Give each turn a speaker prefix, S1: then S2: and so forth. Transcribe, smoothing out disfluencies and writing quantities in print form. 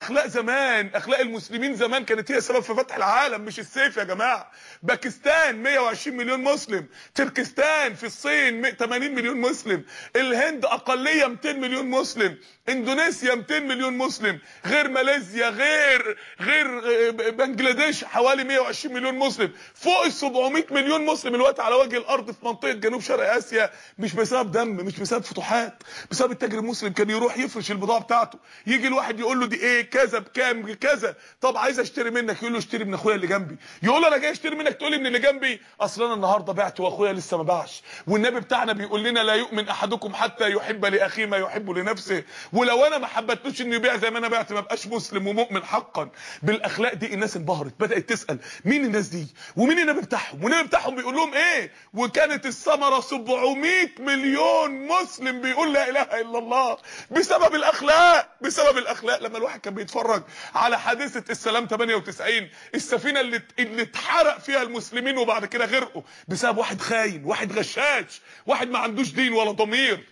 S1: اخلاق زمان، اخلاق المسلمين زمان كانت هي سبب في فتح العالم مش السيف يا جماعه. باكستان 120 مليون مسلم، تركستان في الصين 80 مليون مسلم، الهند اقليه 200 مليون مسلم، اندونيسيا 200 مليون مسلم، غير ماليزيا، غير بنجلاديش حوالي 120 مليون مسلم، فوق ال 700 مليون مسلم الوقت على وجه الارض في منطقه جنوب شرق اسيا. مش بسبب دم، مش بسبب فتوحات، بسبب التاجر المسلم كان يروح يفرش البضاعه بتاعته، يجي الواحد يقول له دي ايه كذا بكام كذا، طب عايز اشتري منك، يقول له اشتري من اخويا اللي جنبي، يقول له انا جاي اشتري منك، تقول لي من اللي جنبي، اصل انا النهارده بعت واخويا لسه ما باعش، والنبي بتاعنا بيقول لنا لا يؤمن احدكم حتى يحب لاخيه ما يحب لنفسه، ولو انا ما حبتوش انه يبيع زي ما انا بعت ما بقاش مسلم ومؤمن حقا. بالاخلاق دي الناس انبهرت، بدات تسال مين الناس دي ومين النبي بتاعهم، والنبي بتاعهم بيقول لهم ايه، وكانت الثمره 700 مليون مسلم بيقول لا اله الا الله بسبب الاخلاق. بسبب الاخلاق. لما الواحد كان بيتفرج على حادثه السلام 98، السفينه اللي اتحرق فيها المسلمين وبعد كده غرقوا بسبب واحد خاين، واحد غشاش، واحد ما عندوش دين ولا ضمير.